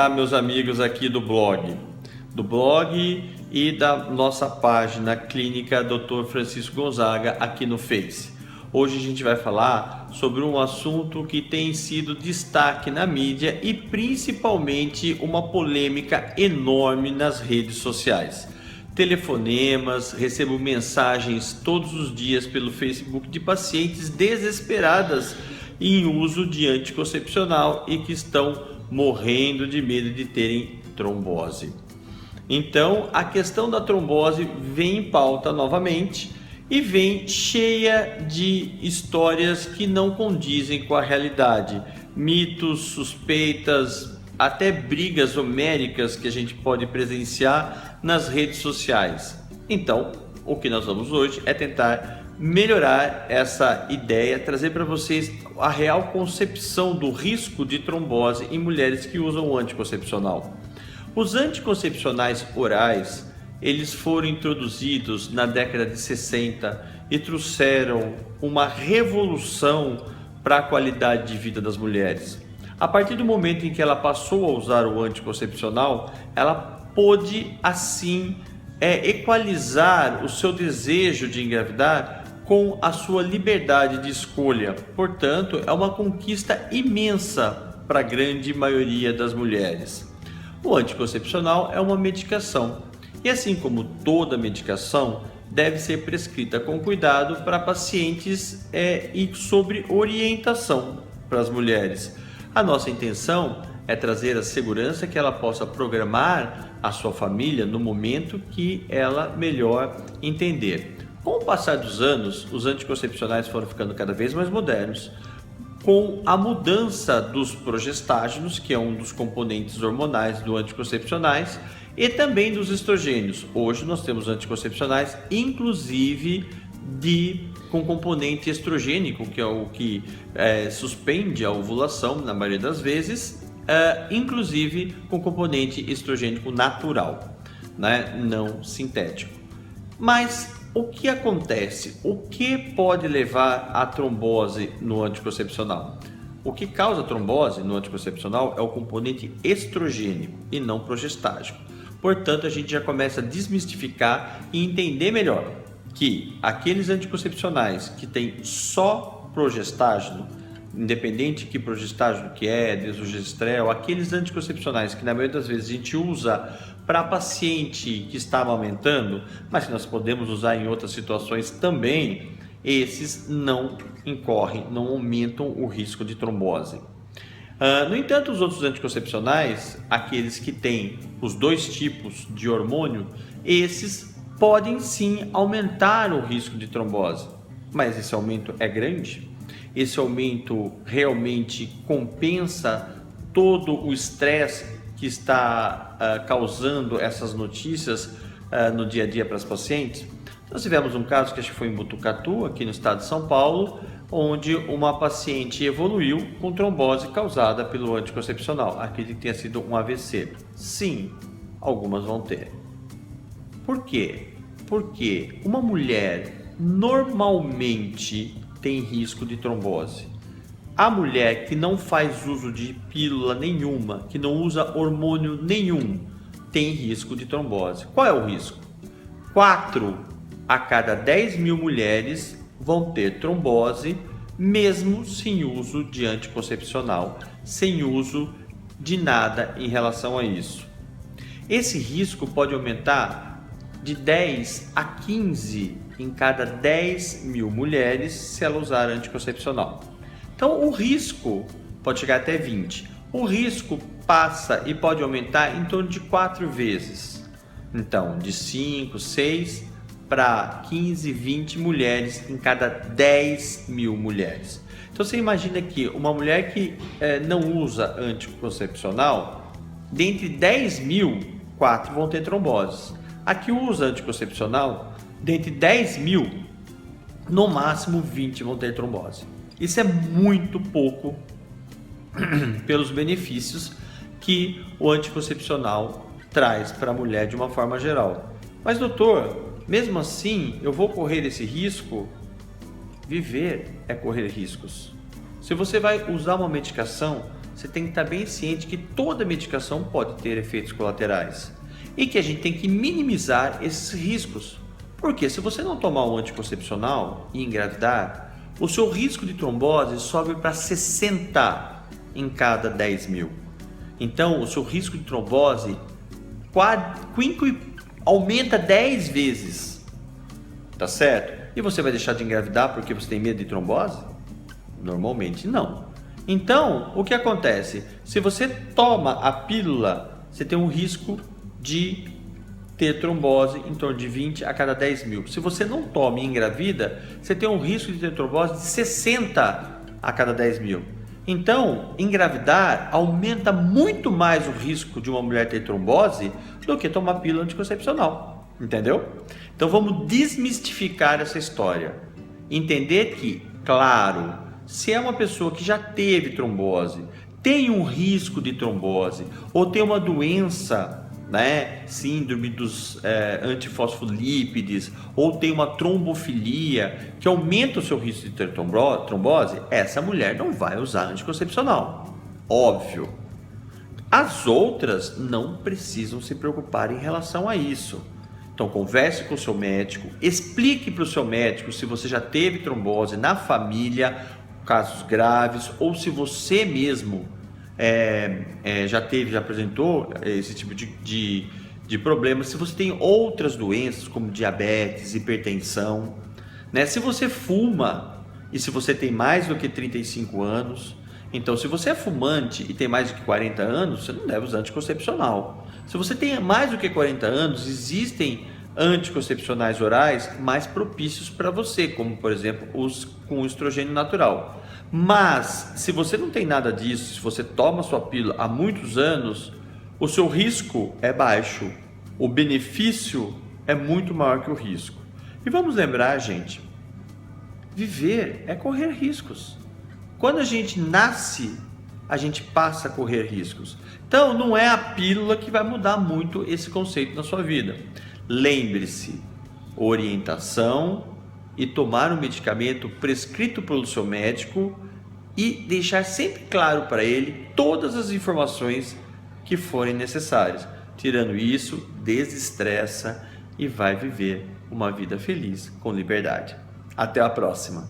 Olá, meus amigos aqui do blog e da nossa página clínica Dr. Francisco Gonzaga aqui no Face. Hoje a gente vai falar sobre um assunto que tem sido destaque na mídia e principalmente uma polêmica enorme nas redes sociais. Telefonemas, recebo mensagens todos os dias pelo Facebook de pacientes desesperadas em uso de anticoncepcional e que estão morrendo de medo de terem trombose. Então, a questão da trombose vem em pauta novamente e vem cheia de histórias que não condizem com a realidade, mitos, suspeitas, até brigas homéricas que a gente pode presenciar nas redes sociais. Então, o que nós vamos hoje é tentar melhorar essa ideia, trazer para vocês a real concepção do risco de trombose em mulheres que usam o anticoncepcional. Os anticoncepcionais orais, eles foram introduzidos na década de 60 e trouxeram uma revolução para a qualidade de vida das mulheres. A partir do momento em que ela passou a usar o anticoncepcional, ela pôde assim equalizar o seu desejo de engravidar com a sua liberdade de escolha. Portanto, é uma conquista imensa para a grande maioria das mulheres. O anticoncepcional é uma medicação e, assim como toda medicação, deve ser prescrita com cuidado para pacientes e sobre orientação para as mulheres. A nossa intenção é trazer a segurança que ela possa programar a sua família no momento que ela melhor entender. Com o passar dos anos, os anticoncepcionais foram ficando cada vez mais modernos, com a mudança dos progestágenos, que é um dos componentes hormonais do anticoncepcionais, e também dos estrogênios. Hoje nós temos anticoncepcionais, inclusive com componente estrogênico, que é o que suspende a ovulação na maioria das vezes, inclusive com componente estrogênico natural, né? Não sintético. Mas o que acontece? O que pode levar à trombose no anticoncepcional? O que causa trombose no anticoncepcional é o componente estrogênico e não progestágeno. Portanto, a gente já começa a desmistificar e entender melhor que aqueles anticoncepcionais que têm só progestágeno, independente que progestágeno que é, desogestrel, aqueles anticoncepcionais que na maioria das vezes a gente usa para paciente que está amamentando, mas que nós podemos usar em outras situações também, esses não incorrem, não aumentam o risco de trombose. No entanto, os outros anticoncepcionais, aqueles que têm os dois tipos de hormônio, esses podem sim aumentar o risco de trombose. Mas esse aumento é grande? Esse aumento realmente compensa todo o estresse que está causando essas notícias no dia a dia para as pacientes? Nós tivemos um caso que acho que foi em Botucatu, aqui no estado de São Paulo, onde uma paciente evoluiu com trombose causada pelo anticoncepcional. Acredito que tenha sido um AVC. Sim, algumas vão ter. Por quê? Porque uma mulher normalmente tem risco de trombose. A mulher que não faz uso de pílula nenhuma, que não usa hormônio nenhum, tem risco de trombose. Qual é o risco? 4 a cada 10 mil mulheres vão ter trombose, mesmo sem uso de anticoncepcional, sem uso de nada em relação a isso. Esse risco pode aumentar de 10 a 15 em cada 10 mil mulheres se ela usar anticoncepcional. Então, o risco pode chegar até 20. O risco passa e pode aumentar em torno de 4 vezes. Então, de 5, 6 para 15, 20 mulheres em cada 10 mil mulheres. Então, você imagina que uma mulher que não usa anticoncepcional, dentre 10 mil, 4 vão ter tromboses. A que usa anticoncepcional, dentre 10 mil, no máximo 20 vão ter trombose. Isso é muito pouco pelos benefícios que o anticoncepcional traz para a mulher de uma forma geral. Mas doutor, mesmo assim eu vou correr esse risco? Viver é correr riscos. Se você vai usar uma medicação, você tem que estar bem ciente que toda medicação pode ter efeitos colaterais e que a gente tem que minimizar esses riscos. Porque se você não tomar um anticoncepcional e engravidar, o seu risco de trombose sobe para 60 em cada 10 mil. Então, o seu risco de trombose aumenta 10 vezes, tá certo? E você vai deixar de engravidar porque você tem medo de trombose? Normalmente não. Então, o que acontece? Se você toma a pílula, você tem um risco de ter trombose em torno de 20 a cada 10 mil. Se você não toma e engravida, você tem um risco de ter trombose de 60 a cada 10 mil. Então, engravidar aumenta muito mais o risco de uma mulher ter trombose do que tomar pílula anticoncepcional, entendeu? Então vamos desmistificar essa história. Entender que, claro, se é uma pessoa que já teve trombose, tem um risco de trombose ou tem uma doença, né, síndrome dos antifosfolípides, ou tem uma trombofilia que aumenta o seu risco de ter trombose, essa mulher não vai usar anticoncepcional, óbvio. As outras não precisam se preocupar em relação a isso. Então converse com o seu médico, explique para o seu médico se você já teve trombose na família, casos graves, ou se você mesmo já apresentou esse tipo de problema. Se você tem outras doenças como diabetes, hipertensão, né? Se você fuma e se você tem mais do que 35 anos, então se você é fumante e tem mais do que 40 anos, você não deve usar anticoncepcional. Se você tem mais do que 40 anos, existem anticoncepcionais orais mais propícios para você, como por exemplo os com estrogênio natural. Mas se você não tem nada disso, se você toma sua pílula há muitos anos, o seu risco é baixo, o benefício é muito maior que o risco. E vamos lembrar, gente, viver é correr riscos. Quando a gente nasce, a gente passa a correr riscos. Então não é a pílula que vai mudar muito esse conceito na sua vida. Lembre-se, orientação e tomar um medicamento prescrito pelo seu médico e deixar sempre claro para ele todas as informações que forem necessárias. Tirando isso, desestressa e vai viver uma vida feliz com liberdade. Até a próxima!